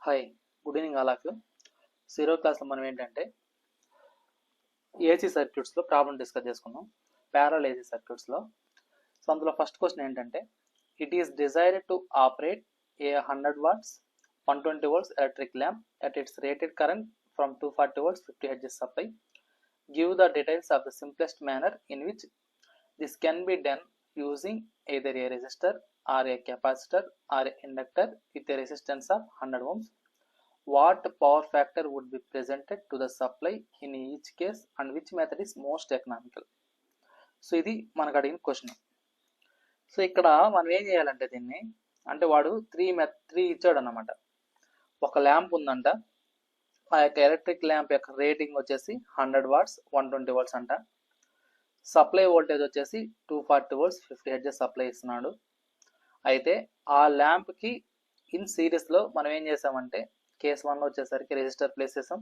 Hi, good evening all of you. Zero క్లాస్లో మనం ఏంటంటే ఏసీ సర్క్యూట్స్లో ప్రాబ్లం డిస్కస్ చేసుకున్నాం. ప్యారల్ ఏసీ సర్క్యూట్స్లో. సో అందులో ఫస్ట్ క్వశ్చన్ ఏంటంటే, it is desired to operate a 100 watts 120 volts electric lamp at its rated current from 240 volts 50 hertz supply. Give the details of the simplest manner in which this can be done using either a resistor or a capacitor or a inductor with a resistance of 100 ohms. What power factor would be presented to the supply in each case and which method is most economical? So ఇది మనకు అడిగిన question. So ఇక్కడ మనం ఏం చేయాలంటే దీన్ని అంటే వాడు త్రీ ఇచ్చాడు అన్నమాట. ఒక ల్యాంప్ ఉందంట, ఆ యొక్క ఎలక్ట్రిక్ ల్యాంప్ యొక్క రేటింగ్ వచ్చేసి 100 watts 120 volts అంట. సప్లై వోల్టేజ్ వచ్చేసి 240 volts 50 hertz సప్లై ఇస్తున్నాడు. అయితే ఆ ల్యాంప్కి ఇన్ సిరీస్లో మనం ఏం చేసామంటే కేస్ 1లో వచ్చేసరికి రెసిస్టర్ ప్లేస్ చేసాం,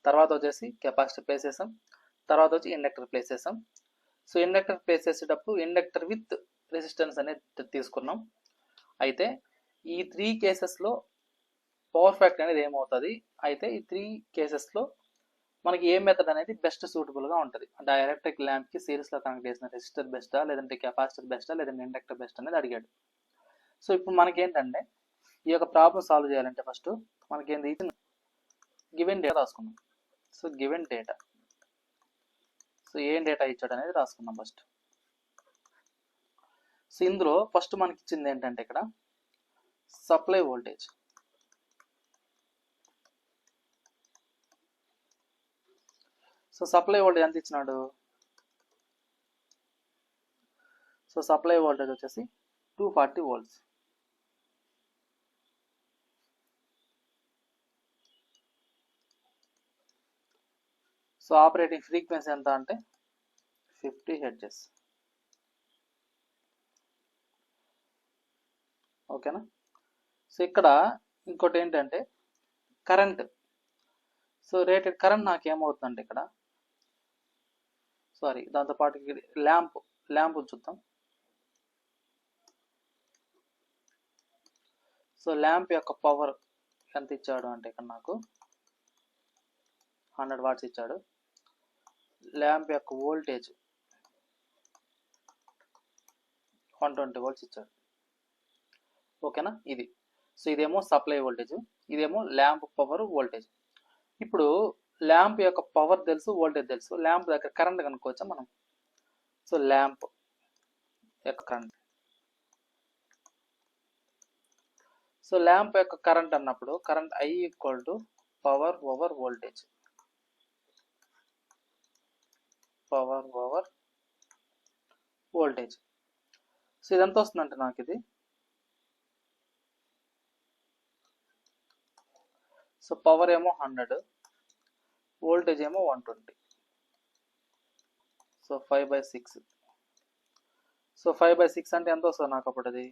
తర్వాత వచ్చేసి కెపాసిటర్ ప్లేస్ చేసాం, తర్వాత వచ్చి ఇండక్టర్ ప్లేస్ చేసాం. సో ఇండక్టర్ ప్లేస్ చేసేటప్పుడు ఇండక్టర్ విత్ రెసిస్టెన్స్ అనేది తీసుకున్నాం. అయితే ఈ 3 కేసెస్లో పవర్ ఫ్యాక్టర్ అనేది ఏమవుతుంది, అయితే ఈ 3 కేసెస్లో మనకి ఏ మెథడ్ అనేది బెస్ట్ సూటబుల్గా ఉంటుంది అంటే ఆ ఎలక్ట్రిక్ ల్యాంప్కి సిరీస్లో కనెక్ట్ చేసిన రెసిస్టర్ బెస్టా లేదంటే కెపాసిటర్ బెస్టా లేదంటే ఇండక్టర్ బెస్ట్ అనేది అడిగాడు. సో ఇప్పుడు మనకేంటంటే ఈ యొక్క ప్రాబ్లం సాల్వ్ చేయాలంటే ఫస్ట్ మనకేంది గివెన్ డేటా రాసుకున్నాం. సో గివెన్ డేటా, సో ఏం డేటా ఇచ్చాడు అనేది రాసుకున్నాం ఫస్ట్. సో ఇందులో ఫస్ట్ మనకి ఇచ్చింది ఏంటంటే ఇక్కడ supply voltage. So supply voltage ఎంత ఇచ్చినాడు, సో సప్లై వోల్టేజ్ వచ్చేసి 240 volts. సో ఆపరేటింగ్ ఫ్రీక్వెన్సీ ఎంత అంటే 50 hertz. ఓకేనా. సో ఇక్కడ ఇంకోటి ఏంటంటే కరెంట్. సో రేటెడ్ కరెంట్ నాకు ఏమవుతుందంటే ఇక్కడ దాంతోపాటు ల్యాంప్ చూద్దాం. సో ల్యాంప్ యొక్క పవర్ ఎంత ఇచ్చాడు అంటే ఇక్కడ నాకు 100 watts ఇచ్చాడు. ల్యాంప్ యొక్క వోల్టేజ్ 120 volts ఇచ్చాడు. ఓకేనా. ఇది సో ఇదేమో సప్లై వోల్టేజ్, ఇదేమో ల్యాంప్ పవర్ వోల్టేజ్. ఇప్పుడు ల్యాంప్ యొక్క పవర్ తెలుసు, వోల్టేజ్ తెలుసు, ల్యాంప్ దగ్గర కరెంట్ కనుక్కోవచ్చా మనం. సో ల్యాంప్ యొక్క కరెంట్, సో ల్యాంప్ యొక్క కరెంట్ అన్నప్పుడు current I = power over voltage. Power over voltage. So ఇదంతా వస్తుందంటే నాకు ఇది, సో పవర్ ఏమో 100, వోల్టేజ్ ఏమో 120. సో 5/6. సో 5/6 అంటే ఎంత వస్తుంది నాకు అప్పుడు అది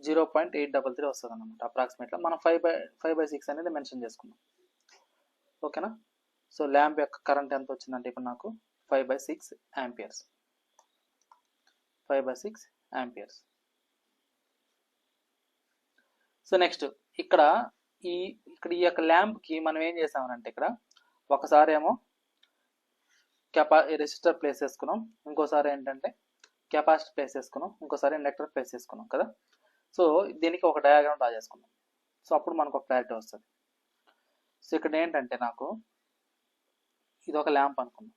0.833 వస్తుంది అనమాట అప్రాక్సిమేట్గా. మనం 5/6 అనేది మెన్షన్ చేసుకున్నాం. ఓకేనా. సో ల్యాంప్ యొక్క కరెంట్ ఎంత వచ్చిందంటే ఇప్పుడు నాకు 5/6 amperes. 5/6 amperes. సో నెక్స్ట్ ఇక్కడ ఈ యొక్క ల్యాంప్కి మనం ఏం చేసామనంటే ఇక్కడ ఒకసారి ఏమో రెసిస్టర్ ప్లేస్ చేసుకున్నాం, ఇంకోసారి ఏంటంటే కెపాసిటర్ ప్లేస్ చేసుకున్నాం, ఇంకోసారి ఇండక్టర్ ప్లేస్ చేసుకున్నాం కదా. సో దీనికి ఒక డయాగ్రామ్ డ్రా చేసుకున్నాం. సో అప్పుడు మనకు ఒక క్లారిటీ వస్తుంది. సో ఇక్కడ ఏంటంటే నాకు ఇది ఒక ల్యాంప్ అనుకున్నాం.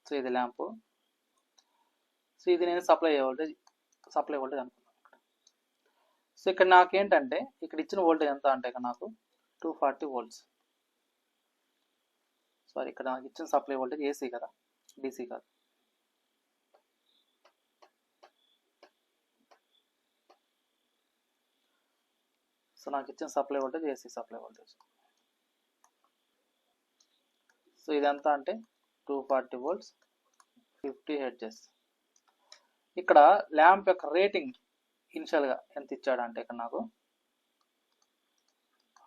సో ఇది ల్యాంపు, సో ఇది నేను సప్లై వోల్టేజ్ అనుకున్నాను ఇక్కడ. సో ఇక్కడ నాకేంటంటే ఇక్కడ ఇచ్చిన వోల్టేజ్ ఎంత అంటే ఇక్కడ నాకు 240 volts. సారీ, ఇక్కడ నాకు ఇచ్చిన సప్లై వోల్టేజ్ ఏసీ కదా, డీసీ కాదు. సో నాకు ఇచ్చిన supply voltage AC supply voltage. So ఇదంతా అంటే 240 volts 50 hertz. ఇక్కడ ల్యాంప్ యొక్క రేటింగ్ ఇనిషియల్గా ఎంత ఇచ్చాడు అంటే ఇక్కడ నాకు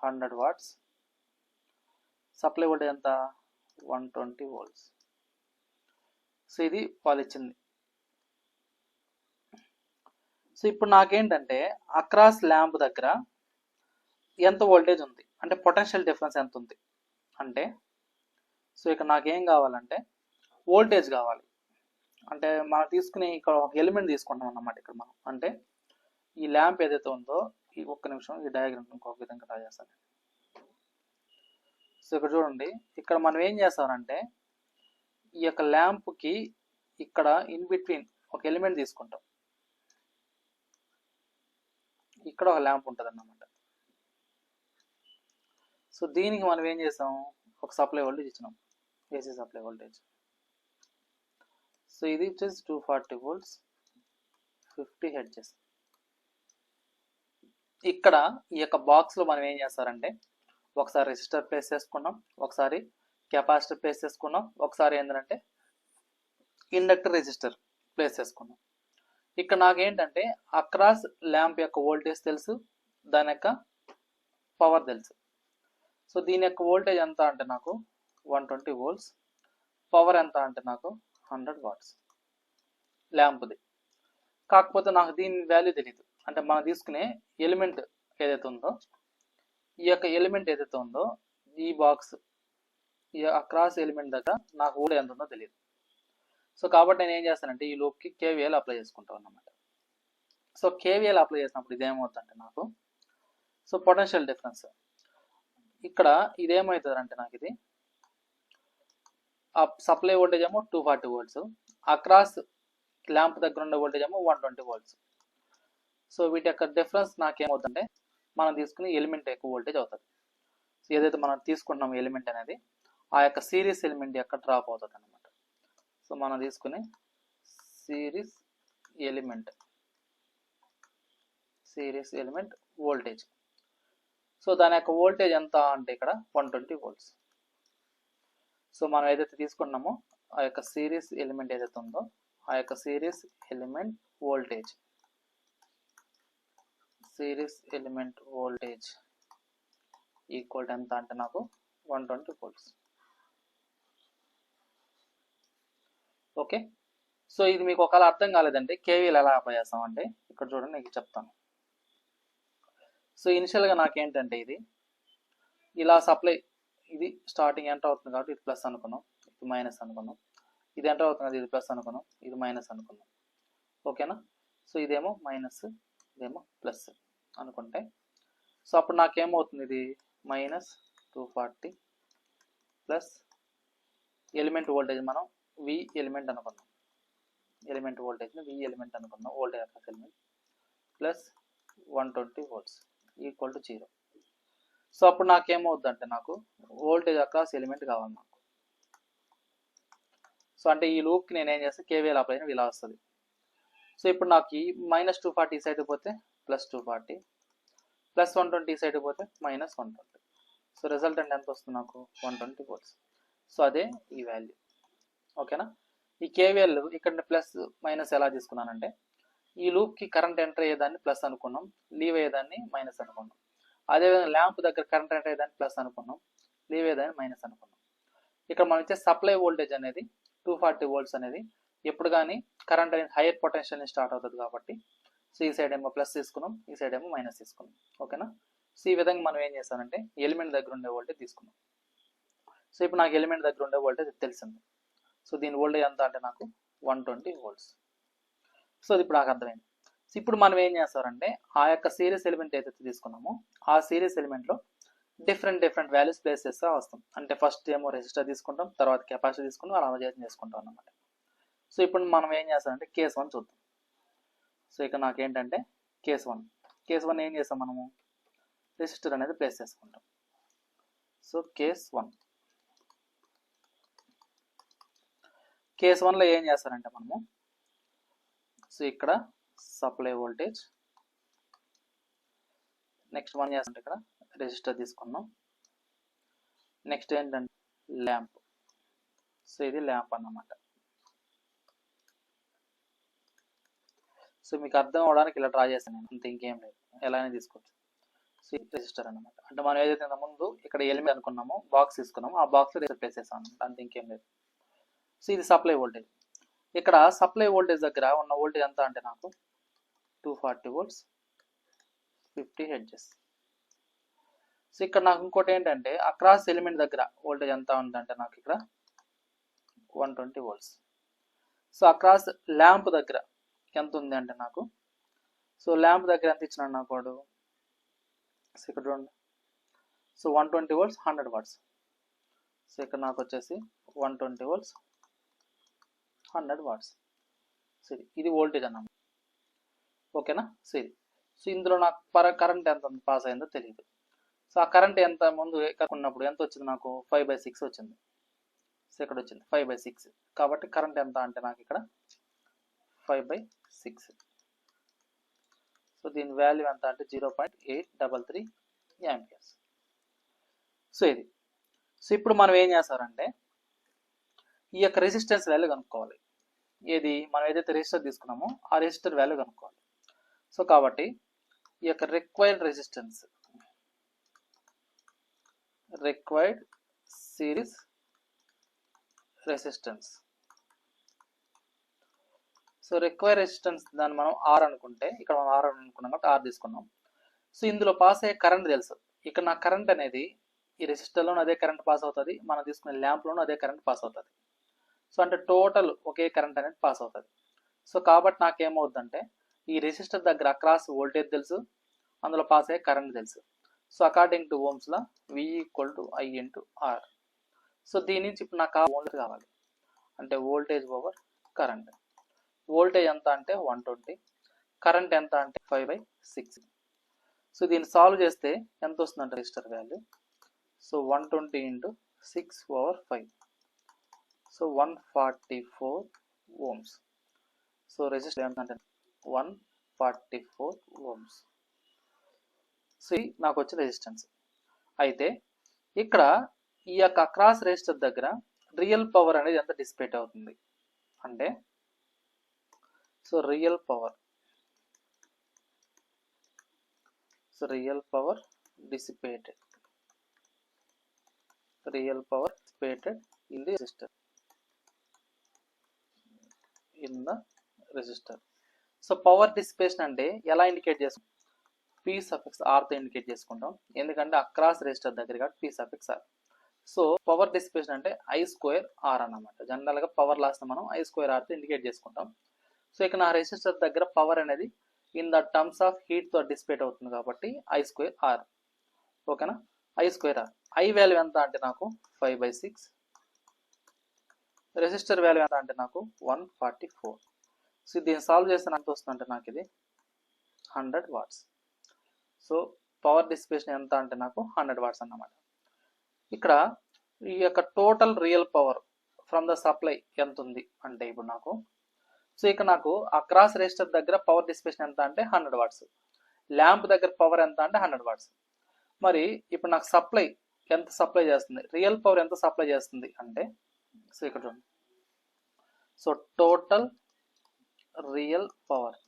100 watts, సప్లై వోల్టేజ్ ఎంత 120 volts. సో ఇది వాళ్ళు ఇచ్చింది. సో ఇప్పుడు నాకేంటంటే అక్రాస్ ల్యాంప్ దగ్గర ఎంత వోల్టేజ్ ఉంది అంటే పొటెన్షియల్ డిఫరెన్స్ ఎంత ఉంది అంటే, సో ఇక్కడ నాకేం కావాలంటే వోల్టేజ్ కావాలి. అంటే మనం తీసుకునే ఇక్కడ ఒక ఎలిమెంట్ తీసుకుంటాం అన్నమాట. ఇక్కడ మనం అంటే ఈ ల్యాంప్ ఏదైతే ఉందో, ఈ ఒక్క నిమిషం ఈ డయాగ్రామ్ ఇంకొక విధంగా డ్రా చేస్తాను. సో ఇక్కడ చూడండి, ఇక్కడ మనం ఏం చేస్తామంటే ఈ యొక్క ల్యాంప్కి ఇక్కడ ఇన్ బిట్వీన్ ఒక ఎలిమెంట్ తీసుకుంటాం. ఇక్కడ ఒక ల్యాంప్ ఉంటుంది అన్నమాట. సో దీనికి మనం ఏం చేసాం, ఒక సప్లై వోల్టేజ్ ఇచ్చినాం, ఏసీ సప్లై వోల్టేజ్. సో ఇది వచ్చేసి 240 volts 50 Hz. ఇక్కడ ఈ యొక్క బాక్స్లో మనం ఏం చేస్తారంటే ఒకసారి రెసిస్టర్ ప్లేస్ చేసుకున్నాం, ఒకసారి కెపాసిటర్ ప్లేస్ చేసుకున్నాం, ఒకసారి ఏంటంటే ఇండక్టర్ రెసిస్టర్ ప్లేస్ చేసుకున్నాం. ఇక్కడ నాకేంటంటే అక్రాస్ ల్యాంప్ యొక్క వోల్టేజ్ తెలుసు, దాని యొక్క పవర్ తెలుసు. సో దీని యొక్క వోల్టేజ్ ఎంత అంటే నాకు 120 volts, పవర్ ఎంత అంటే నాకు 100 watts ల్యాంప్ది. కాకపోతే నాకు దీని వాల్యూ తెలియదు. అంటే మనం తీసుకునే ఎలిమెంట్ ఏదైతే ఉందో, ఈ యొక్క ఎలిమెంట్ ఏదైతే ఉందో ఈ బాక్స్ ఈ అక్రాస్ ఎలిమెంట్ దగ్గర నాకు వోల్టేజ్ ఎంత ఉందో తెలియదు. సో కాబట్టి నేను ఏం చేస్తానంటే ఈ లూప్కి కేవీఎల్ అప్లై చేసుకుంటాను అన్నమాట. సో కేవీఎల్ అప్లై చేసినప్పుడు ఇదేమవుతుందంటే నాకు, సో పొటెన్షియల్ డిఫరెన్స్ ఇక్కడ ఇదేమవుతుందంటే నాకు ఇది సప్లై వోల్టేజ్ ఏమో 240 volts, అక్రాస్ ల్యాంప్ దగ్గర ఉండే వోల్టేజ్ ఏమో 120 volts. సో వీటి యొక్క డిఫరెన్స్ నాకేమవుతుందంటే మనం తీసుకునే ఎలిమెంట్ యొక్క వోల్టేజ్ అవుతుంది. సో ఏదైతే మనం తీసుకుంటున్నాం ఎలిమెంట్ అనేది ఆ యొక్క సిరీస్ ఎలిమెంట్ యొక్క డ్రాప్ అవుతుంది అనమాట. సో మనం తీసుకునే సిరీస్ ఎలిమెంట్ వోల్టేజ్. సో దాని యొక్క వోల్టేజ్ ఎంత అంటే ఇక్కడ 120 volts. సో మనం ఏదైతే తీసుకున్నామో ఆ యొక్క సిరీస్ ఎలిమెంట్ ఏదైతే ఉందో ఆ యొక్క సిరీస్ ఎలిమెంట్ వోల్టేజ్ ఈక్వల్ ఎంత అంటే నాకు 120 volts. ఓకే, సో ఇది మీకు ఒకవేళ అర్థం కాలేదంటే కేవీఎల్ ఎలా అప్లై చేస్తాం అంటే ఇక్కడ చూడండి, నేను చెప్తాను. సో ఇనిషియల్గా నాకేంటంటే ఇది ఇలా సప్లై, ఇది స్టార్టింగ్ ఎంటర్ అవుతుంది కాబట్టి ఇది ప్లస్ అనుకున్నాం, ఇది మైనస్ అనుకున్నాం, ఇది ఎంటర్ అవుతుంది ఇది ప్లస్ అనుకున్నాం, ఇది మైనస్ అనుకున్నాం. ఓకేనా? సో ఇదేమో మైనస్, ఇదేమో ప్లస్ అనుకుంటే, సో అప్పుడు నాకేమవుతుంది ఇది -240 ప్లస్ ఎలిమెంట్ వోల్టేజ్ మనం వి ఎలిమెంట్ అనుకున్నాం, ఎలిమెంట్ వోల్టేజ్ని వి ఎలిమెంట్ అనుకున్నాం, voltage across element plus 120 volts equal to 0. So అప్పుడు నాకేమవుద్ది అంటే నాకు వోల్టేజ్ అక్రాస్ ఎలిమెంట్ కావాలి నాకు. సో అంటే ఈ లూప్కి నేను ఏం చేస్తే కేవీఎల్ అప్లై అయినా ఇలా వస్తుంది. సో ఇప్పుడు నాకు ఈ -240 ఈ సైడ్ పోతే +240 ప్లస్ 120 ఈ సైడ్ పోతే -120. సో రిజల్టెంట్ ఎంత వస్తుంది నాకు 120 volts. సో అదే ఈ వాల్యూ. ఓకేనా? ఈ కేవీఎల్ ఇక్కడ ప్లస్ మైనస్ ఎలా తీసుకున్నానంటే ఈ లూప్కి కరెంట్ ఎంటర్ అయ్యేదాన్ని ప్లస్ అనుకున్నాం, లీవ్ అయ్యేదాన్ని మైనస్ అనుకున్నాం. అదేవిధంగా ల్యాంప్ దగ్గర కరెంట్ ఎంటర్ అయ్యేదాన్ని ప్లస్ అనుకున్నాం, లీవ్ అయ్యేదాన్ని మైనస్ అనుకున్నాం. ఇక్కడ మనం ఇచ్చే సప్లై వోల్టేజ్ అనేది 240 volts అనేది ఎప్పుడు కానీ కరెంట్ అనేది హైయర్ పొటెన్షియల్ స్టార్ట్ అవుతుంది కాబట్టి, సో ఈ సైడ్ ఏమో ప్లస్ తీసుకున్నాం, ఈ సైడ్ ఏమో మైనస్ తీసుకున్నాం. ఓకేనా? సో ఈ విధంగా మనం ఏం చేస్తామంటే ఎలిమెంట్ దగ్గర ఉండే వోల్టేజ్ తీసుకున్నాం. సో ఇప్పుడు నాకు ఎలిమెంట్ దగ్గర ఉండే వోల్టేజ్ తెలిసింది. సో దీని వోల్టేజ్ ఎంత అంటే నాకు 120 volts. సో అది ఇప్పుడు నాకు అర్థమైంది. సో ఇప్పుడు మనం ఏం చేస్తారంటే ఆ యొక్క సిరీస్ ఎలిమెంట్ ఏదైతే తీసుకున్నామో ఆ సిరీస్ ఎలిమెంట్లో డిఫరెంట్ వాల్యూస్ ప్లేస్ చేస్తూ వస్తాం. అంటే ఫస్ట్ ఏమో రెసిస్టర్ తీసుకుంటాం, తర్వాత కెపాసిటీ తీసుకుంటాం, అలా చేసుకుంటాం అన్నమాట. సో ఇప్పుడు మనం ఏం చేస్తామంటే కేస్ 1 చూద్దాం. సో ఇక్కడ నాకేంటంటే కేస్ 1 ఏం చేస్తాం మనము, రెసిస్టర్ అనేది ప్లేస్ చేసుకుంటాం. సో కేస్ 1లో ఏం చేస్తారంటే మనము, సో ఇక్కడ సప్లై వోల్టేజ్, నెక్స్ట్ మనం చేస్తుంటే ఇక్కడ రెసిస్టర్ తీసుకున్నాం, నెక్స్ట్ ఏంటంటే ల్యాంప్. సో ఇది ల్యాంప్ అన్నమాట. సో మీకు అర్థం అవడానికి ఇలా డ్రా చేస్తాను నేను, అంత ఇంకేం లేదు, ఎలానే తీసుకోవచ్చు. సో ఇది రెసిస్టర్ అన్నమాట. అంటే మనం ఏదైతే ముందు ఇక్కడ ఎలిమెంట్ అనుకున్నామో బాక్స్ తీసుకున్నామో ఆ బాక్స్లో రెసిస్టర్ ప్లేస్ చేస్తాం అనమాట, అంత ఇంకేం లేదు. సో ఇది సప్లై వోల్టేజ్. ఇక్కడ సప్లై వోల్టేజ్ దగ్గర ఉన్న వోల్టేజ్ ఎంత అంటే నాకు 240 volts 50 హెర్ట్జ్. సో ఇక్కడ నాకు ఇంకోటి ఏంటంటే అక్రాస్ ఎలిమెంట్ దగ్గర వోల్టేజ్ ఎంత ఉందంటే నాకు ఇక్కడ 120 volts. సో అక్రాస్ ల్యాంప్ దగ్గర ఎంత ఉంది అంటే నాకు, సో ల్యాంప్ దగ్గర ఎంత ఇచ్చినాడు నాకు వాడు, సో ఇక్కడ చూడండి, సో 120 volts 100 watts. సో ఇక్కడ నాకు వచ్చేసి 120 volts 100 watts. సో ఇది వోల్టేజ్ అన్నమాట, ఓకేనా. సో ఇందులో నాకు కరెంట్ ఎంత పాస్ అయిందో తెలియదు. సో ఆ కరెంట్ ఎంత ముందు ఉన్నప్పుడు ఎంత వచ్చింది నాకు 5/6 వచ్చింది. సో ఇక్కడ వచ్చింది 5/6. కాబట్టి కరెంట్ ఎంత అంటే నాకు ఇక్కడ 5/6. సో దీని వాల్యూ ఎంత అంటే 0.833 యాంపియర్స్. సో ఇది. సో ఇప్పుడు మనం ఏం చేస్తారంటే ఈ యొక్క రెసిస్టెన్స్ వాల్యూ కనుక్కోవాలి. ఏది మనం ఏదైతే రెసిస్టర్ తీసుకున్నామో ఆ రెసిస్టర్ వాల్యూ కనుక్కోవాలి. సో కాబట్టి ఈ యొక్క required resistance, required series resistance, so required resistance దాన్ని మనం ఆర్ అనుకుంటే, ఇక్కడ మనం ఆర్ అనుకున్నాం కాబట్టి ఆర్ తీసుకున్నాం. సో ఇందులో పాస్ అయ్యే కరెంట్ తెలుసు. ఇక్కడ నా కరెంట్ అనేది ఈ రెసిస్టర్లోనూ అదే కరెంట్ పాస్ అవుతుంది, మనం తీసుకునే ల్యాంప్లోనూ అదే కరెంట్ పాస్ అవుతుంది. సో అంటే టోటల్ ఒకే కరెంట్ అనేది పాస్ అవుతుంది. సో కాబట్టి నాకేమవుతుందంటే ఈ రెసిస్టర్ దగ్గర అక్రాస్ వోల్టేజ్ తెలుసు, అందులో పాస్ అయ్యే కరెంట్ తెలుసు. సో అకార్డింగ్ టు ఓమ్స్లో V = I × R. సో దీని నుంచి ఇప్పుడు నాకు వోల్టేజ్ కావాలి అంటే వోల్టేజ్ ఓవర్ కరెంట్. వోల్టేజ్ ఎంత అంటే 120, కరెంట్ ఎంత అంటే 5/6. సో దీన్ని సాల్వ్ చేస్తే ఎంత వస్తుందంటే resistor value, so 120 × 6/5, so 144 ohms. So resistor ఎంత అంటే 144 ohms. సో నాకు వచ్చిన రెసిస్టెన్స్. అయితే ఇక్కడ ఈ యొక్క అక్రాస్ రెసిస్టర్ దగ్గర రియల్ పవర్ అనేది ఎంత డిసిపేట్ అవుతుంది అంటే, so real power dissipated in the resistor. So power dissipation అంటే ఎలా ఇండికేట్ చేసుకుంటాం, P(r) తో ఇండికేట్ చేసుకుంటాం, ఎందుకంటే అక్రాస్ రెసిస్టర్ దగ్గర కాబట్టి P(r). సో పవర్ డిసిపేషన్ అంటే I² R అన్నమాట. జనరల్గా పవర్ లాస్ మనం I² R తో ఇండికేట్ చేసుకుంటాం. సో ఇక్కడ నా రెసిస్టర్ దగ్గర పవర్ అనేది in the terms of heat తో డిసిపేట్ అవుతుంది కాబట్టి I² R, ఓకేనా. I² R. I వాల్యూ ఎంత అంటే నాకు 5/6, రెసిస్టర్ వాల్యూ ఎంత అంటే నాకు 144. సో దీన్ని సాల్వ్ చేస్తే ఎంత వస్తుందంటే నాకు ఇది 100 watts. సో పవర్ డిసిపేషన్ ఎంత అంటే నాకు 100 watts అన్నమాట. ఇక్కడ ఈ యొక్క total real power from the supply ఎంత ఉంది అంటే ఇప్పుడు నాకు, సో ఇక్కడ నాకు అక్రాస్ రెసిస్టర్ దగ్గర పవర్ డిసిపేషన్ ఎంత అంటే 100 watts, ల్యాంప్ దగ్గర పవర్ ఎంత అంటే 100 watts. మరి ఇప్పుడు నాకు సప్లై ఎంత సప్లై చేస్తుంది, రియల్ పవర్ ఎంత సప్లై చేస్తుంది అంటే, సో ఇక్కడ చూడండి, so total real power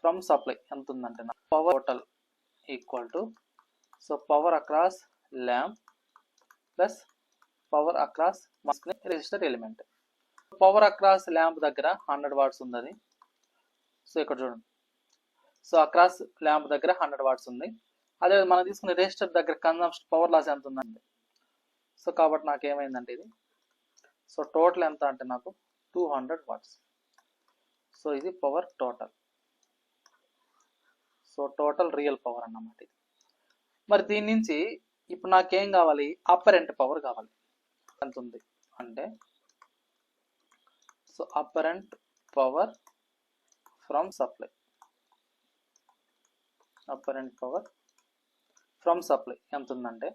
from supply ఎంత ఉందంటే power total equal to, so power across lamp plus power across resistor element. Power across lamp దగ్గర 100 watts ఉంది అది. సో ఇక్కడ చూడండి, సో అక్రాస్ ల్యాంప్ దగ్గర 100 watts ఉంది. అదే మనం తీసుకునే రెసిస్టర్ దగ్గర కన్జంప్షన్ పవర్ లాస్ ఎంత ఉందండి. సో కాబట్టి నాకు ఏమైందంటే ఇది, సో టోటల్ ఎంత అంటే నాకు 200 watts. సో ఇది power total, so total real power అన్నమాట ఇది. మరి దీని నుంచి ఇప్పుడు నాకేం కావాలి, అపరెంట్ పవర్ కావాలి. ఎంత ఉంది అంటే, so apparent power from supply, ఎంత ఉందంటే,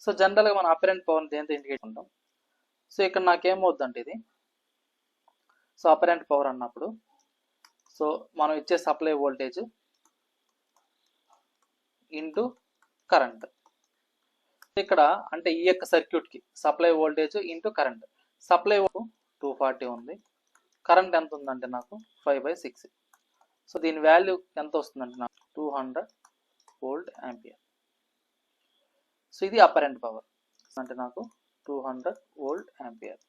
సో జనరల్గా మనం అపరెంట్ పవర్ దేంతో ఇండికేట్ ఉంటాం. సో ఇక్కడ నాకేమవుద్దంటే ఇది, సో అపరెంట్ పవర్ అన్నప్పుడు సో మనం ఇచ్చే సప్లై వోల్టేజ్ ఇంటూ కరెంట్. ఇక్కడ అంటే ఈ యొక్క సర్క్యూట్కి supply voltage into current. Supply 240 ఉంది, కరెంట్ ఎంత ఉందంటే నాకు 5/6. సో దీని వాల్యూ ఎంత వస్తుందంటే నాకు 200 volt ampere. సో ఇది అపరెంట్ పవర్ అంటే నాకు 200 వోల్ట్ యాంపియర్.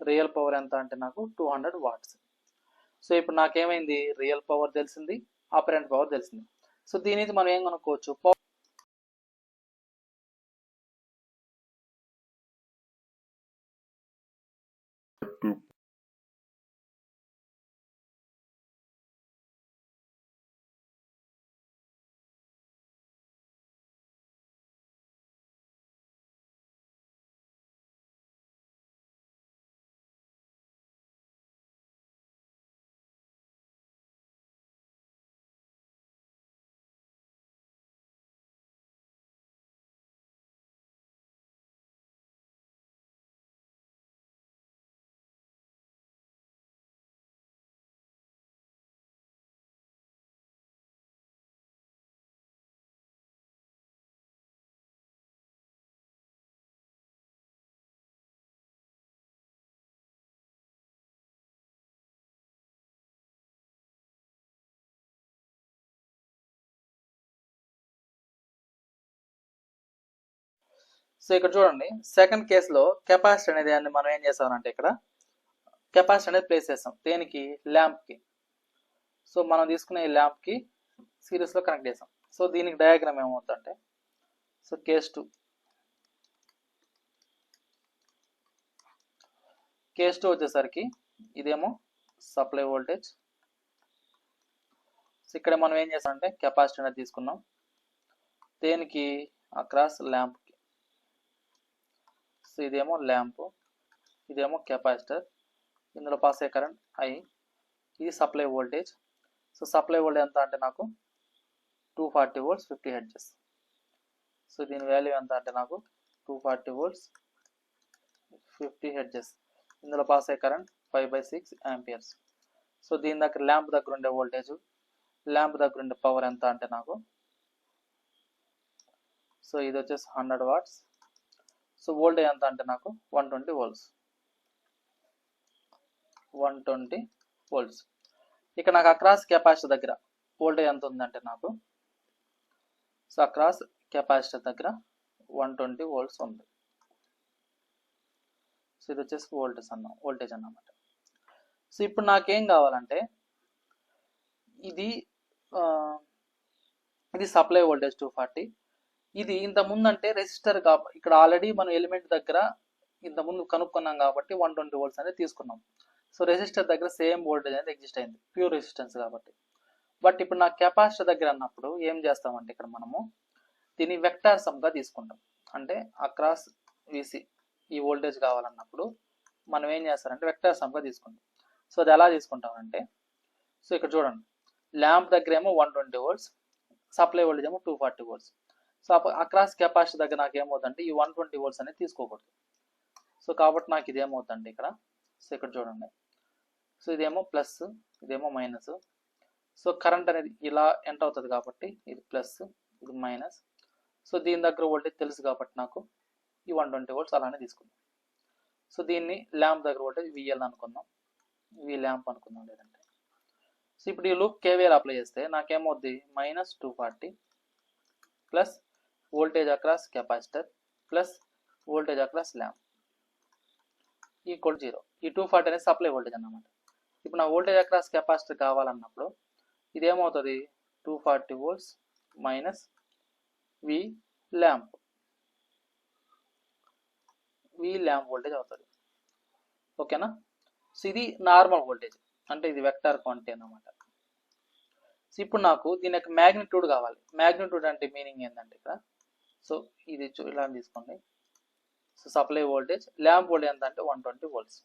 రియల్ పవర్ ఎంత అంటే నాకు 200 వాట్స్. సో ఇప్పుడు నాకేమైంది, రియల్ పవర్ తెలిసింది, ఆపరెంట్ పవర్ తెలిసింది. సో దీని నుంచి మనం ఏం కనుక్కోవచ్చు, సో ఇక్కడ చూడండి సెకండ్ కేసులో కెపాసిటర్ అనేది దాన్ని మనం ఏం చేస్తామంటే ఇక్కడ కెపాసిటర్ అనేది ప్లేస్ చేస్తాం దేనికి, ల్యాంప్కి. సో మనం తీసుకునే ఈ ల్యాంప్కి సిరీస్లో కనెక్ట్ చేస్తాం. సో దీనికి డయాగ్రామ్ ఏమవుతుందంటే, సో కేస్ 2 వచ్చేసరికి ఇదేమో సప్లై వోల్టేజ్. సో ఇక్కడ మనం ఏం చేస్తామంటే కెపాసిటర్ అనేది తీసుకున్నాం దేనికి, అక్రాస్ ల్యాంప్కి. సో ఇదేమో ల్యాంప్, ఇదేమో కెపాసిటర్, ఇందులో పాస్ అయ్యే కరెంట్ ఐ, ఇది supply voltage. So supply voltage ఎంత అంటే నాకు 240 వోల్ట్స్ 50 హెర్ట్జ్. సో దీని వాల్యూ ఎంత అంటే నాకు 240 వోల్ట్స్ 50 హెర్ట్జ్. ఇందులో పాస్ అయ్యే కరెంట్ 5/6 యాంపియర్స్. సో దీని దగ్గర ల్యాంప్ దగ్గర ఉండే వోల్టేజ్, ల్యాంప్ దగ్గర ఉండే పవర్ ఎంత అంటే నాకు, సో ఇది వచ్చేసి 100 వాట్స్. సో వోల్టేజ్ ఎంత అంటే నాకు 120 వోల్ట్స్. 120 వోల్ట్స్. ఇక నాకు అక్రాస్ కెపాసిటర్ దగ్గర వోల్టేజ్ ఎంత ఉందంటే నాకు, సో అక్రాస్ కెపాసిటర్ దగ్గర 120 వోల్ట్స్ ఉంది. సో ఇది వచ్చేసి వోల్టేజ్ అన్నమాట. సో ఇప్పుడు నాకేం కావాలంటే ఇది సప్లై వోల్టేజ్ 240. ఇది ఇంతకుముందు అంటే రెసిస్టర్ ఇక్కడ ఆల్రెడీ మనం ఎలిమెంట్ దగ్గర ఇంతకుముందు కనుక్కున్నాం కాబట్టి 120 వోల్ట్స్ అనేది తీసుకున్నాం. సో రెసిస్టర్ దగ్గర సేమ్ వోల్టేజ్ అనేది ఎగ్జిస్ట్ అయింది, ప్యూర్ రెసిస్టెన్స్ కాబట్టి. బట్ ఇప్పుడు నా కెపాసిటర్ దగ్గర అన్నప్పుడు ఏం చేస్తామంటే ఇక్కడ మనము దీన్ని వెక్టార్ సమ్గా తీసుకుంటాం. అంటే అక్రాస్ విసి ఈ వోల్టేజ్ కావాలన్నప్పుడు మనం ఏం చేస్తారంటే వెక్టార్ సమ్గా తీసుకుంటాం. సో అది ఎలా తీసుకుంటామంటే, సో ఇక్కడ చూడండి ల్యాంప్ దగ్గర ఏమో 120 వోల్ట్స్, సప్లై వోల్టేజ్ ఏమో 240 వోల్ట్స్. సో అక్రాస్ కెపాసిటర్ దగ్గర నాకు ఏమవుతుందంటే ఈ 120 వోల్ట్స్ అనేది తీసుకోకూడదు. సో కాబట్టి నాకు ఇది ఏమవుతుందంటే ఇక్కడ, సో ఇక్కడ చూడండి, సో ఇదేమో ప్లస్, ఇదేమో మైనస్. సో కరెంట్ అనేది ఇలా ఎంటర్ అవుతుంది కాబట్టి ఇది ప్లస్, ఇది మైనస్. సో దీని దగ్గర వోల్టేజ్ తెలుసు కాబట్టి నాకు ఈ 120 వోల్ట్స్ అలానే తీసుకుందాం. సో దీన్ని ల్యాంప్ దగ్గర వోల్టేజ్ విఎల్ అనుకుందాం, వి ల్యాంప్ అనుకుందాం లేదంటే. సో ఇప్పుడు ఈ లూప్ కేవీఎల్ అప్లై చేస్తే నాకేమవుద్ది, -240 plus voltage across capacitor plus voltage across lamp equal 0. ఈ 240 అనేది సప్లై వోల్టేజ్ అన్నమాట. ఇప్పుడు నా వోల్టేజ్ అక్రాస్ కెపాసిటర్ కావాలన్నప్పుడు ఇదేమవుతుంది, 240 volts minus V lamp voltage అవుతుంది. ఓకేనా. సో ఇది నార్మల్ వోల్టేజ్, అంటే ఇది వెక్టార్ క్వాంటిటీ అన్నమాట. సో ఇప్పుడు నాకు దీని యొక్క మ్యాగ్నిట్యూడ్ కావాలి. మ్యాగ్నిట్యూడ్ అంటే మీనింగ్ ఏంటంటే ఇక్కడ, సో ఇది ఇలా తీసుకోండి. So supply voltage, lamp voltage ఎంత అంటే 120 వోల్ట్స్.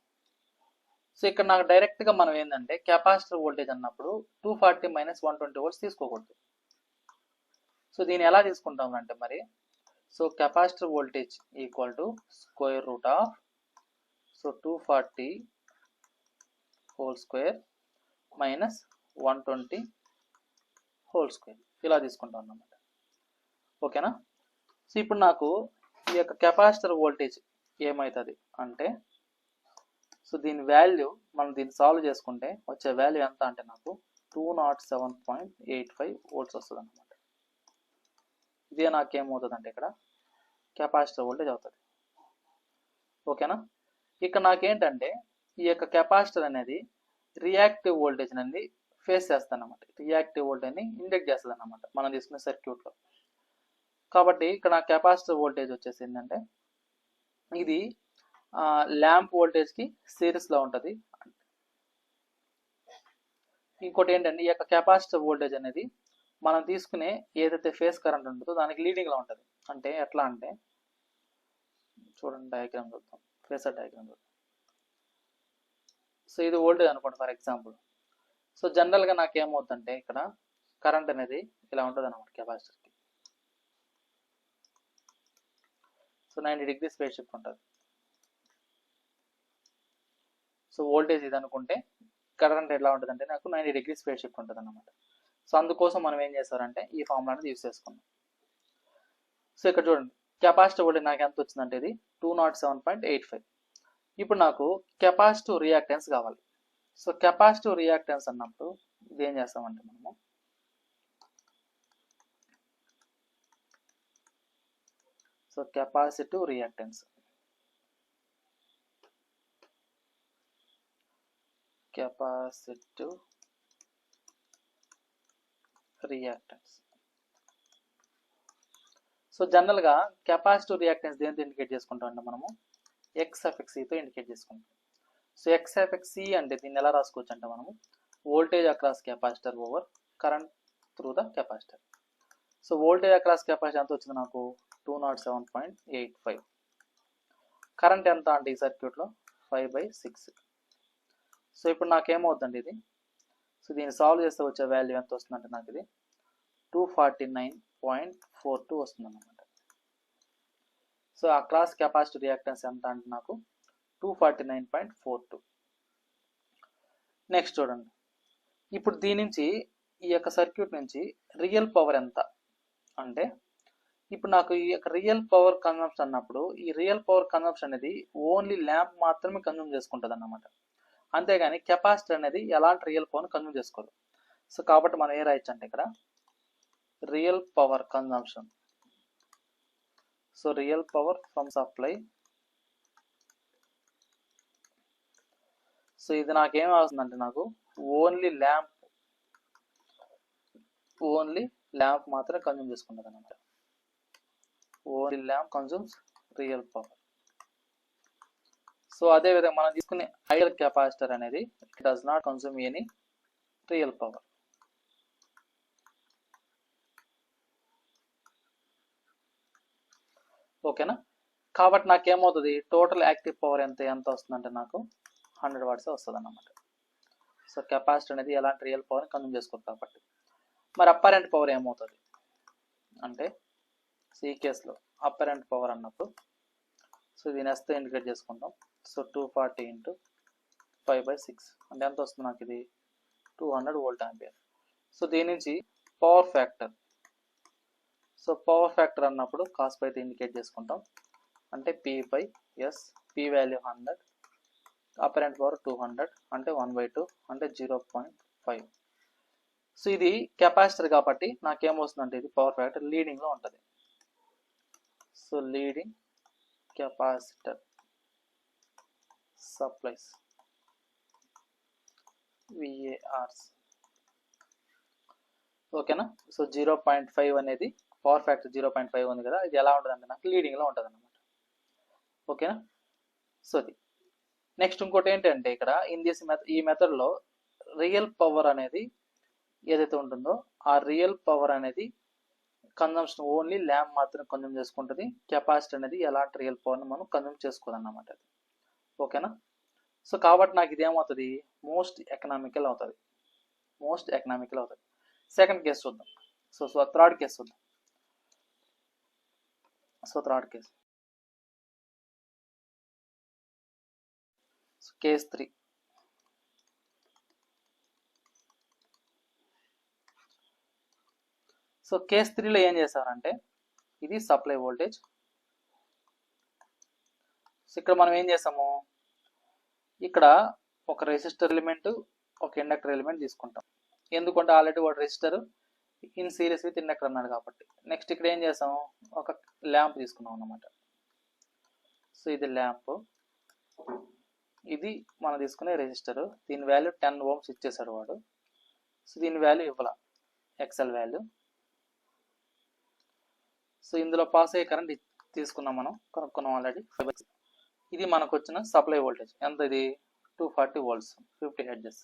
సో ఇక్కడ నాకు డైరెక్ట్గా మనం ఏంటంటే కెపాసిటర్ వోల్టేజ్ అన్నప్పుడు 240 మైనస్ 120 వోల్ట్స్ తీసుకోకూడదు. సో దీన్ని ఎలా తీసుకుంటాం అంటే మరి, so capacitor voltage equal to square root of, so 240 whole square minus 120 whole square, ఇలా తీసుకుంటాం అన్నమాట. ఓకేనా. సో ఇప్పుడు నాకు ఈ యొక్క కెపాసిటర్ వోల్టేజ్ ఏమవుతుంది అంటే, సో దీని వాల్యూ మనం దీన్ని సాల్వ్ చేసుకుంటే వచ్చే వాల్యూ ఎంత అంటే నాకు 207.85 వోల్ట్స్ వస్తుంది అనమాట. ఇదే నాకేమవుతుంది అంటే ఇక్కడ కెపాసిటర్ వోల్టేజ్ అవుతుంది. ఓకేనా. ఇక్కడ నాకేంటంటే ఈ యొక్క కెపాసిటర్ అనేది రియాక్టివ్ వోల్టేజ్ అనేది ఫేస్ చేస్తాను అనమాట, రియాక్టివ్ వోల్టేజ్ని ఇంజెక్ట్ చేస్తుంది అనమాట మనం తీసుకునే సర్క్యూట్లో. కాబట్టి ఇక్కడ నా కెపాసిటర్ వోల్టేజ్ వచ్చేసి ఏంటంటే ఇది ల్యాంప్ వోల్టేజ్కి సిరీస్లో ఉంటుంది. ఇంకోటి ఏంటంటే ఈ యొక్క కెపాసిటర్ వోల్టేజ్ అనేది మనం తీసుకునే ఏదైతే ఫేస్ కరెంట్ ఉంటుందో దానికి లీడింగ్లో ఉంటుంది. అంటే ఎట్లా అంటే చూడండి, డయాగ్రామ్ చూద్దాం, ఫేసర్ డయాగ్రామ్ చూద్దాం. సో ఇది వోల్టేజ్ అనుకోండి ఫర్ ఎగ్జాంపుల్. సో జనరల్గా నాకు ఏమవుతుందంటే ఇక్కడ కరెంట్ అనేది ఇలా ఉంటుంది అనమాట కెపాసిటర్కి. సో 90 degrees ఫేజ్ షిఫ్ట్ ఉంటుంది. సో వోల్టేజ్ ఇది అనుకుంటే కరెంట్ ఎలా ఉంటుంది అంటే నాకు 90 degrees ఫేజ్ షిఫ్ట్ ఉంటుంది అనమాట. సో అందుకోసం మనం ఏం చేస్తారంటే ఈ ఫార్ములా అనేది యూస్ చేసుకున్నాం. సో ఇక్కడ చూడండి, కెపాసిటర్ వోల్టేజ్ నాకు ఎంత వచ్చిందంటే ఇది 207.85. ఇప్పుడు నాకు కెపాసిటివ్ రియాక్టెన్స్ కావాలి. సో కెపాసిటివ్ రియాక్టెన్స్ అన్నప్పుడు ఇది ఏం చేస్తామంటే మనము సో కెపాసిటివ్ రియాక్టెన్స్ సో జనరల్గా కెపాసిటివ్ రియాక్టెన్స్ దేంతో ఇండికేట్ చేసుకుంటాం అంటే మనము XC ఇండికేట్ చేసుకుంటాం. సో XC అంటే దీన్ని ఎలా రాసుకోవచ్చు అంటే మనము voltage across capacitor over current through the capacitor. So voltage across capacitor ఎంత వచ్చింది నాకు 207.85. కరెంట్ ఎంత అంటే ఈ సర్క్యూట్లో 5/6. సో ఇప్పుడు నాకేమవుతుందండి ఇది, సో దీన్ని సాల్వ్ చేస్తే వచ్చే వాల్యూ ఎంత వస్తుందంటే నాకు ఇది 249.42 వస్తుంది అన్నమాట. సో అక్రాస్ కెపాసిటర్ రియాక్టెన్స్ ఎంత అంటే నాకు 249.42. నెక్స్ట్ చూడండి, ఇప్పుడు దీని నుంచి ఈ యొక్క సర్క్యూట్ నుంచి రియల్ పవర్ ఎంత అంటే ఇప్పుడు నాకు ఈ యొక్క రియల్ పవర్ కన్జంప్షన్ అన్నప్పుడు ఈ రియల్ పవర్ కన్జంప్షన్ అనేది ఓన్లీ ల్యాంప్ మాత్రమే కన్జ్యూమ్ చేసుకుంటుంది అన్నమాట. అంతేగాని కెపాసిటర్ అనేది ఎలాంటి రియల్ పవర్ని కన్జ్యూమ్ చేసుకోదు. సో కాబట్టి మనం ఏ రాయొచ్చు అంటే ఇక్కడ real power consumption. So real power from supply. So ఇది నాకేం అవుతుందంటే నాకు ఓన్లీ ల్యాంప్ మాత్రమే కన్జ్యూమ్ చేసుకుంటుంది అనమాట. Only lamp consumes real power. So అదే విధంగా మనం తీసుకునే ఐడియల్ కెపాసిటర్ అనేది it does not consume any real power. ఓకేనా. కాబట్టి నాకేమవుతుంది టోటల్ యాక్టివ్ పవర్ ఎంత వస్తుందంటే నాకు 100 watts వస్తుంది అన్నమాట. సో కెపాసిటర్ అనేది ఎలాంటి రియల్ పవర్ని కన్జ్యూమ్ చేసుకోదు కాబట్టి. మరి అప్పరెంట్ పవర్ ఏమవుతుంది అంటే ఈ కేసులో అప్పరెంట్ పవర్ అన్నప్పుడు సో దీని ఎస్తో ఇండికేట్ చేసుకుంటాం. సో 240 × 5/6 అంటే ఎంత వస్తుంది నాకు ఇది 200 volt-ampere. సో దీని నుంచి power factor, so power factor అన్నప్పుడు కాస్ పై ఇండికేట్ చేసుకుంటాం. అంటే P/S, P value 100, apparent power 200 అంటే 1/2 అంటే 0.5. సో ఇది కెపాసిటర్ కాబట్టి నాకేమొస్తుందంటే ఇది పవర్ ఫ్యాక్టర్ లీడింగ్లో ఉంటుంది. So leading capacitor supplies VARs. ఓకేనా. సో 0.5 అనేది పవర్ ఫ్యాక్టర్ 0.5 ఉంది కదా, ఇది ఎలా ఉంటుంది అంటే నాకు లీడింగ్లో ఉంటుంది అన్నమాట. ఓకేనా. సో అది నెక్స్ట్ ఇంకోటి ఏంటంటే ఇక్కడ ఈ మెథడ్లో రియల్ పవర్ అనేది ఏదైతే ఉంటుందో ఆ రియల్ పవర్ అనేది కన్జంప్షన్ ఓన్లీ ల్యాంప్ మాత్రం కన్జ్యూమ్ చేసుకుంటుంది. కెపాసిటర్ అనేది ఎలాంటి రియల్ పవర్ని మనం కన్జ్యూమ్ చేసుకోదన్నమాట. ఓకేనా. సో కాబట్టి నాకు ఇదేమవుతుంది మోస్ట్ ఎకనామికల్ అవుతుంది. సెకండ్ కేసు చూద్దాం. సో థర్డ్ కేసు చూద్దాం. So third case case 3. So case 3లో ఏం చేశారంటే ఇది సప్లై వోల్టేజ్. సో ఇక్కడ మనం ఏం చేసాము, ఇక్కడ ఒక రెసిస్టర్ ఎలిమెంట్ ఒక ఇండక్టర్ ఎలిమెంట్ తీసుకుంటాం. ఎందుకంటే ఆల్రెడీ ఒక resistor in series with inductor అన్నాడు కాబట్టి. నెక్స్ట్ ఇక్కడ ఏం చేసాము ఒక ల్యాంప్ తీసుకున్నాం అన్నమాట. సో ఇది ల్యాంప్, ఇది మనం తీసుకునే రెసిస్టర్. దీని వాల్యూ 10 ohms ఇచ్చేసాడు వాడు. సో దీని వాల్యూ ఇవ్వాల, ఎక్సెల్ వాల్యూ. సో ఇందులో పాస్ అయ్యే కరెంట్ తీసుకున్నాం, మనం కనుక్కున్నాం ఆల్రెడీ. ఇది మనకు వచ్చిన సప్లై వోల్టేజ్ ఎంత, ఇది 240 volts 50 hertz.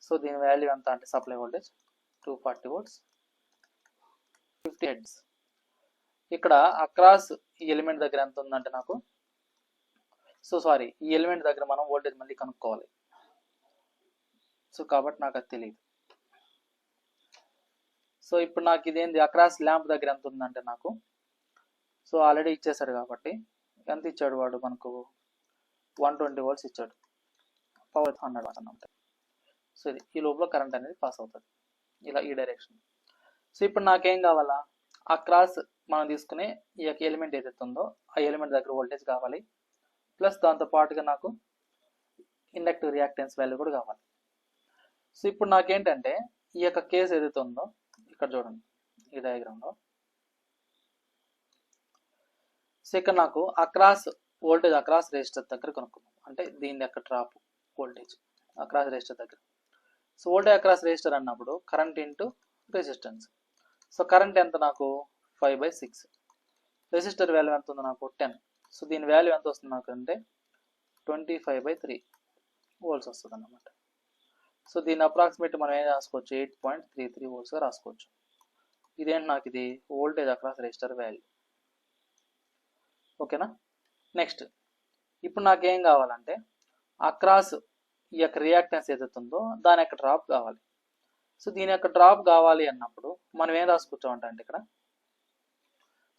సో దీని వాల్యూ ఎంత అంటే సప్లై వోల్టేజ్ 240 volts 50 hertz. ఇక్కడ అక్రాస్ ఈ ఎలిమెంట్ దగ్గర ఎంత ఉందంటే నాకు, సో సారీ, ఈ ఎలిమెంట్ దగ్గర మనం వోల్టేజ్ మళ్ళీ కనుక్కోవాలి. సో కాబట్టి నాకు అది తెలియదు. సో ఇప్పుడు నాకు ఇదేంది, అక్రాస్ ల్యాంప్ దగ్గర ఎంత ఉందంటే నాకు, సో ఆల్రెడీ ఇచ్చేసాడు కాబట్టి ఎంత ఇచ్చాడు వాడు మనకు, 120 volts ఇచ్చాడు, పవర్ 100 watts అన్నమాట. సో ఇది ఈ లోపల కరెంట్ అనేది పాస్ అవుతుంది ఇలా ఈ డైరెక్షన్. సో ఇప్పుడు నాకేం కావాలా, అక్రాస్ మనం తీసుకునే ఈ యొక్క ఎలిమెంట్ ఏదైతే ఉందో ఆ ఎలిమెంట్ దగ్గర వోల్టేజ్ కావాలి, ప్లస్ దాంతో పాటుగా నాకు ఇండక్టివ్ రియాక్టెన్స్ వాల్యూ కూడా కావాలి. సో ఇప్పుడు నాకేంటంటే ఈ యొక్క కేసు ఏదైతే ఉందో ఇక్కడ చూడండి ఈ డయాగ్రామ్లో. సో ఇక్కడ నాకు అక్రాస్ వోల్టేజ్ అక్రాస్ రెసిస్టర్ దగ్గర కనుక్కున్నాం, అంటే దీని యొక్క డ్రాప్ వోల్టేజ్ అక్రాస్ రెసిస్టర్ దగ్గర. సో వోల్టేజ్ అక్రాస్ రెసిస్టర్ అన్నప్పుడు current into resistance. So current ఎంత నాకు 5/6, రెసిస్టర్ వాల్యూ ఎంత ఉంది నాకు 10. సో దీని వాల్యూ ఎంత వస్తుంది నాకు అంటే 25/3 volts వస్తుంది అన్నమాట. సో దీని అప్రాక్సిమేట్ మనం ఏం రాసుకోవచ్చు, 8.33 volts గా రాసుకోవచ్చు. ఇదేంటి నాకు, ఇది వోల్టేజ్ అక్రాస్ రెసిస్టర్ వాల్యూ. ఓకేనా. నెక్స్ట్ ఇప్పుడు నాకేం కావాలంటే అక్రాస్ ఈ యొక్క రియాక్టెన్స్ ఏదైతే ఉందో దాని యొక్క డ్రాప్ కావాలి. సో దీని యొక్క డ్రాప్ కావాలి అన్నప్పుడు మనం ఏం రాసుకుంటామంటే అంటే ఇక్కడ,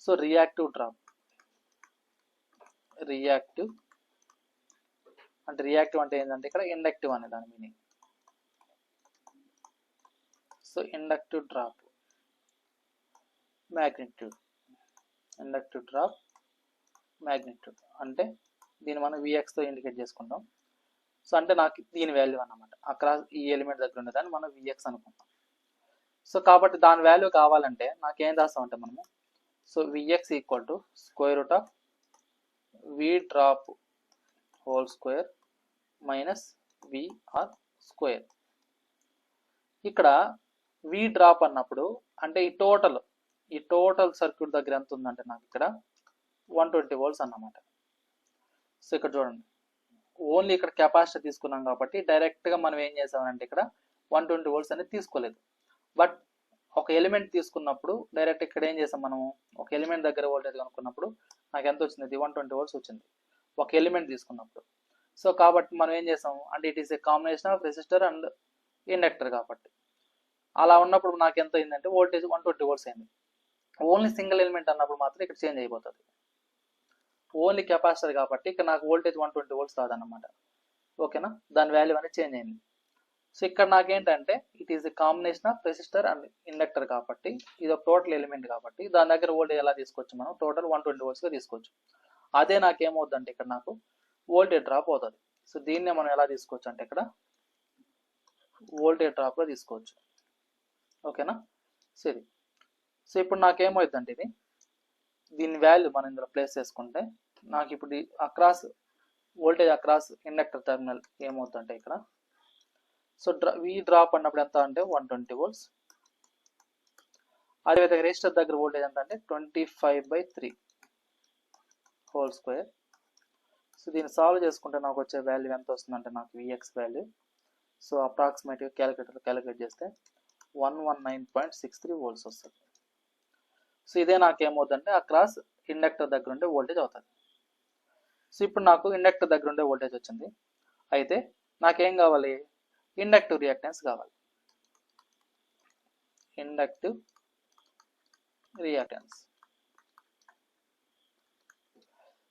సో రియాక్టివ్ డ్రాప్, రియాక్టివ్ అంటే రియాక్టివ్ అంటే ఏంటంటే ఇక్కడ ఇండక్టివ్ అనే దాని meaning. So inductive drop magnitude, inductive drop magnitude అంటే దీన్ని మనం Vx తో ఇండికేట్ చేసుకుంటాం. సో అంటే నాకు దీని వాల్యూ అన్నమాట, అక్రాస్ ఈ ఎలిమెంట్ దగ్గర ఉండేదాన్ని మనం Vx అనుకుంటాం. సో కాబట్టి దాని వాల్యూ కావాలంటే నాకేం రాస్తామంటే మనము, so Vx equal to square root of V drop whole square minus Vr square. ఇక్కడ V డ్రాప్ అన్నప్పుడు అంటే ఈ టోటల్ సర్క్యూట్ దగ్గర ఎంత ఉందంటే నాకు ఇక్కడ 120 volts అన్నమాట. సో ఇక్కడ చూడండి, ఓన్లీ ఇక్కడ కెపాసిటీ తీసుకున్నాం కాబట్టి డైరెక్ట్గా మనం ఏం చేసామంటే ఇక్కడ 120 volts అనేది తీసుకోలేదు. బట్ ఒక ఎలిమెంట్ తీసుకున్నప్పుడు డైరెక్ట్ ఇక్కడ ఏం చేసాం, మనము ఒక ఎలిమెంట్ దగ్గర వోల్టేజ్ కనుక్కున్నప్పుడు నాకు ఎంత వచ్చింది, 120 volts వచ్చింది ఒక ఎలిమెంట్ తీసుకున్నప్పుడు. సో కాబట్టి మనం ఏం చేసాం అంటే it is a combination of resistor and inductor కాబట్టి అలా ఉన్నప్పుడు నాకు ఎంత అయిందంటే వోల్టేజ్ 120 volts అయింది. ఓన్లీ సింగిల్ ఎలిమెంట్ అన్నప్పుడు మాత్రం ఇక్కడ చేంజ్ అయిపోతుంది. ఓన్లీ కెపాసిటర్ కాబట్టి ఇక్కడ నాకు వోల్టేజ్ 120 volts రాదన్నమాట. ఓకేనా, దాని వాల్యూ అనేది చేంజ్ అయింది. సో ఇక్కడ నాకేంటంటే it is a combination of resistor and inductor కాబట్టి ఇది ఒక టోటల్ ఎలిమెంట్ కాబట్టి దాని దగ్గర వోల్టేజ్ ఎలా తీసుకోవచ్చు, మనం టోటల్ 120 volts గా తీసుకోవచ్చు. అదే నాకేమవుతుందంటే ఇక్కడ నాకు వోల్టేజ్ డ్రాప్ అవుతుంది. సో దీన్నే మనం ఎలా తీసుకోవచ్చు అంటే ఇక్కడ వోల్టేజ్ డ్రాప్గా తీసుకోవచ్చు. ఓకేనా సరే. సో ఇప్పుడు నాకేమవుతుందంటే ఇది దీని వాల్యూ మనం ఇందులో ప్లేస్ చేసుకుంటే నాకు ఇప్పుడు across voltage across inductor terminal ఏమవుతుందంటే ఇక్కడ, సో V డ్రాప్ అన్నప్పుడు ఎంత అంటే 120 volts. అదేవిధంగా రెసిస్టర్ దగ్గర వోల్టేజ్ ఎంత అంటే 25/3 హోల్ స్క్వేర్. సో దీన్ని సాల్వ్ చేసుకుంటే నాకు వచ్చే వాల్యూ ఎంత వస్తుందంటే నాకు Vx వాల్యూ, సో అప్రాక్సిమేట్గా క్యాలిక్యులేట్ చేస్తే 119.63 volts వస్తుంది. సో ఇదే నాకేమవుతుందంటే అక్రాస్ ఇండక్టర్ దగ్గర ఉండే వోల్టేజ్ అవుతుంది. సో ఇప్పుడు నాకు ఇండక్టర్ దగ్గర ఉండే వోల్టేజ్ వచ్చింది. అయితే నాకేం కావాలి, ఇండక్టివ్ రియాక్టెన్స్ కావాలి. Inductive reactance.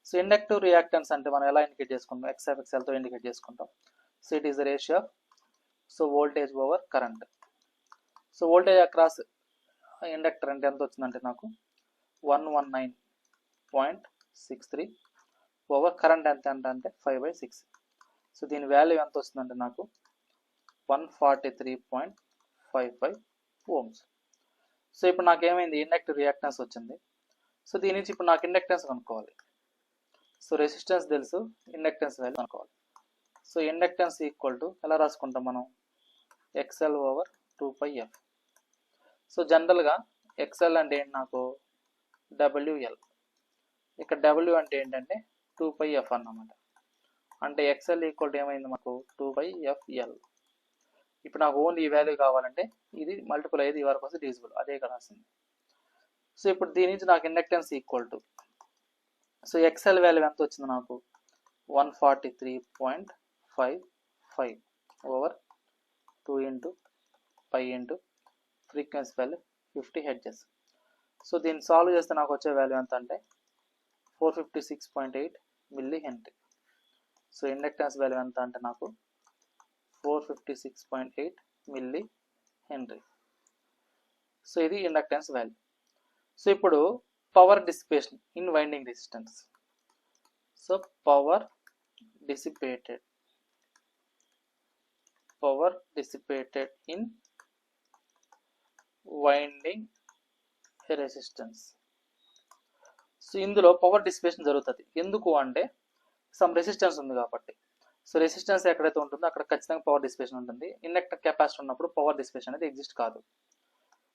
So inductive reactance అంటే మనం ఎలా ఇండికేట్ చేసుకుంటాం, XFXL తో ఇండికేట్ చేసుకుంటాం. So it is the ratio so voltage over current. So voltage across inductor అంటే ఎంత వచ్చిందంటే నాకు 119.63 ఓవర్ కరెంట్ ఎంత అంటే 5/6. సో దీని వాల్యూ ఎంత వస్తుందంటే నాకు 143.55 ohms. సో ఇప్పుడు నాకు ఏమైంది, ఇండక్టివ్ రియాక్టెన్స్ వచ్చింది. సో దీని నుంచి ఇప్పుడు నాకు ఇండక్టెన్స్ కనుక్కోవాలి. సో రెసిస్టెన్స్ తెలుసు, ఇండక్టెన్స్ వాల్యూ అనుకోవాలి. సో ఇండక్టెన్స్ ఈక్వల్ టు ఎలా రాసుకుంటాం మనం, ఎక్స్ఎల్ ఓవర్ 2πf. సో జనరల్గా ఎక్స్ఎల్ అంటే ఏంటి నాకు డబ్ల్యూఎల్, ఇక్కడ డబ్ల్యూ అంటే ఏంటంటే 2πf అన్నమాట. అంటే ఎక్స్ఎల్ ఈక్వల్ టు ఏమైంది మాకు 2πfl. ఇప్పుడు నాకు ఓన్లీ ఈ వాల్యూ కావాలంటే ఇది మల్టిపుల్ అయ్యేది ఈ వరకు వస్తే డివిజిబుల్, అదే ఇక్కడ రాసింది. సో ఇప్పుడు దీని నుంచి నాకు inductance equal to, so XL value ఎంత వచ్చింది నాకు 143.55 over 2 into pi into frequency value 50 hertz. So దీన్ని సాల్వ్ చేస్తే నాకు వచ్చే వాల్యూ ఎంత అంటే 456.8 millihenry. So inductance value ఎంత అంటే నాకు 456.8 మిల్లీ హెన్రీ. సో ఇది ఇండక్టెన్స్ వాల్యూ. సో ఇప్పుడు power dissipation in winding resistance. So power dissipated in winding resistance. So ఇందులో పవర్ డిసిపేషన్ జరుగుతుంది. ఎందుకు అంటే సమ్ రెసిస్టెన్స్ ఉంది కాబట్టి. సో రెసిస్టెన్స్ ఎక్కడైతే ఉంటుందో అక్కడ ఖచ్చితంగా పవర్ డిసిపేషన్ ఉంటుంది. ఇండక్టర్ కెపాసిటర్ ఉన్నప్పుడు పవర్ డిసిపేషన్ అనేది ఎగ్జిస్ట్ కాదు.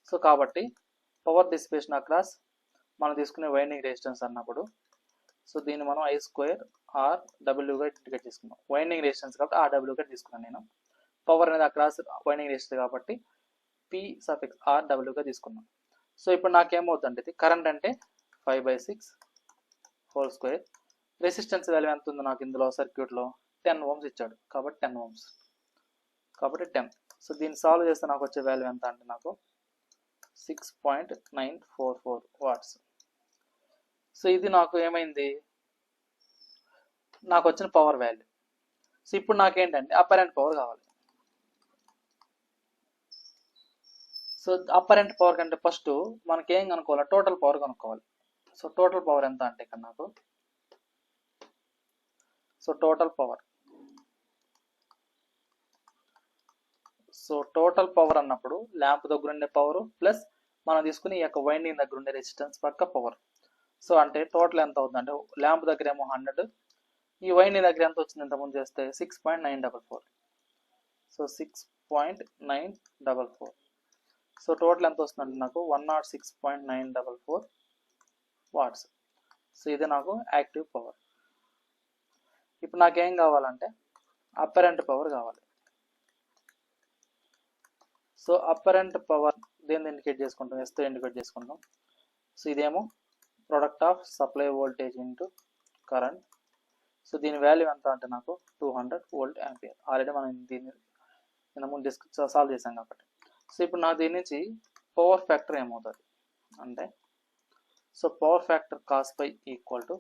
సో కాబట్టి పవర్ డిసిపేషన్ అక్రాస్ మనం తీసుకునే వైండింగ్ రెసిస్టెన్స్ అన్నప్పుడు, సో దీన్ని మనం I²R/Wగా ఇండికేట్ చేసుకున్నాం. వైండింగ్ రెసిస్టెన్స్ కాబట్టి RWగా తీసుకున్నాను నేను. పవర్ అనేది అక్రాస్ వైండింగ్ రెసిస్టెన్స్ కాబట్టి P(R)W తీసుకున్నాం. సో ఇప్పుడు నాకేమవుతుందంటే ఇది కరెంట్ అంటే 5/6 హోల్ స్క్వేర్. రెసిస్టెన్స్ వాల్యూ ఎంత ఉంది నాకు ఇందులో సర్క్యూట్లో 10 ohms ఇచ్చాడు కాబట్టి 10 ohms కాబట్టి 10. సో దీన్ని సాల్వ్ చేస్తే నాకు వచ్చే వాల్యూ ఎంత అంటే నాకు 6.944 వాట్స్. సో ఇది నాకు ఏమైంది, నాకు వచ్చిన పవర్ వాల్యూ. సో ఇప్పుడు నాకేంటంటే అపరెంట్ పవర్ కావాలి. సో అపరెంట్ పవర్ కంటే ఫస్ట్ మనకి ఏం కనుక్కోవాలి, టోటల్ పవర్ కనుక్కోవాలి. సో టోటల్ పవర్ ఎంత అంటే ఇక్కడ నాకు, సో టోటల్ పవర్ అన్నప్పుడు ల్యాంప్ దగ్గర ఉండే పవర్ ప్లస్ మనం తీసుకుని ఈ యొక్క వైండింగ్ దగ్గర ఉండే రెసిస్టెన్స్ పక్క పవర్. సో అంటే టోటల్ ఎంత అవుతుంది అంటే ల్యాంప్ దగ్గర ఏమో 100, ఈ వైండింగ్ దగ్గర ఎంత వచ్చింది ఇంతకుముందు చేస్తే 6.944. సో 6.944. సో టోటల్ ఎంత వస్తుందంటే నాకు 106.944 వాట్స్. సో ఇది నాకు యాక్టివ్ పవర్. ఇప్పుడు నాకేం కావాలంటే అపరెంట్ పవర్ కావాలి. సో అపరెంట్ పవర్ దేన్ని ఇండికేట్ చేసుకుంటాం, ఎస్తో ఇండికేట్ చేసుకుంటాం. సో ఇదేమో product of supply voltage into current. So దీని వాల్యూ ఎంత అంటే నాకు 200 వోల్ట్ యాంపియర్. ఆల్రెడీ మనం దీన్ని ముందు సాల్వ్ చేసాం కాబట్టి. సో ఇప్పుడు నాకు దీని నుంచి పవర్ ఫ్యాక్టర్ ఏమవుతుంది అంటే, so power factor cos phi equal to,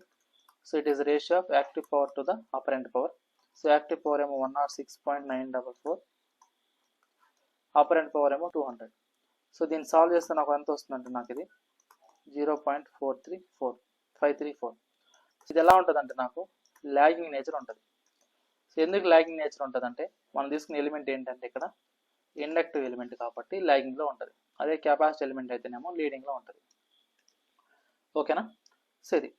so it is ratio of active power to the apparent power. So active power ఏమో 106.944, అపరెంట్ పవర్ ఏమో 200. సో దీన్ని సాల్వ్ చేస్తే నాకు ఎంత వస్తుందంటే నాకు ఇది 0.534. ఇది ఎలా ఉంటుంది అంటే నాకు లాగింగ్ నేచర్ ఉంటుంది. సో ఎందుకు లాగింగ్ నేచర్ ఉంటుంది అంటే మనం తీసుకునే ఎలిమెంట్ ఏంటంటే ఇక్కడ ఇండక్టివ్ ఎలిమెంట్ కాబట్టి లాగింగ్లో ఉంటుంది. అదే కెపాసిటీ ఎలిమెంట్ అయితేనేమో లీడింగ్లో ఉంటుంది. ఓకేనా. సో ఇది,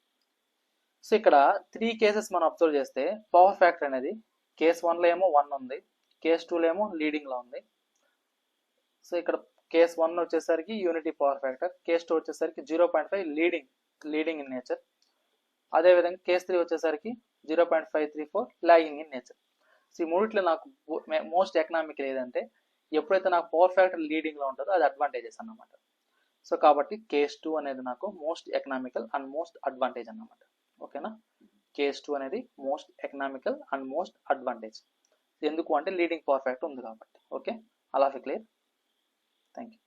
సో ఇక్కడ 3 కేసెస్ మనం అబ్జర్వ్ చేస్తే పవర్ ఫ్యాక్టర్ అనేది కేస్ 1లో ఏమో 1 ఉంది, కేస్ 2లో ఏమో లీడింగ్లో ఉంది. సో ఇక్కడ కేస్ 1 వచ్చేసరికి యూనిటీ పవర్ ఫ్యాక్టర్, కేస్ 2 వచ్చేసరికి 0.5 లీడింగ్ ఇన్ నేచర్. అదేవిధంగా కేస్ 3 వచ్చేసరికి 0.534 లాగింగ్ ఇన్ నేచర్. సో ఈ మూడిట్లో నాకు మోస్ట్ ఎకనామికల్ ఏదంటే ఎప్పుడైతే నాకు పవర్ ఫ్యాక్టర్ లీడింగ్లో ఉంటుందో అది అడ్వాంటేజెస్ అన్నమాట. సో కాబట్టి కేస్ 2 అనేది నాకు most economical and most advantage అన్నమాట. ఓకేనా. కేస్ 2 అనేది most economical and most advantage. ఎందుకు అంటే లీడింగ్ పవర్ ఫ్యాక్టర్ ఉంది కాబట్టి. ఓకే, అలా క్లియర్. Thank you.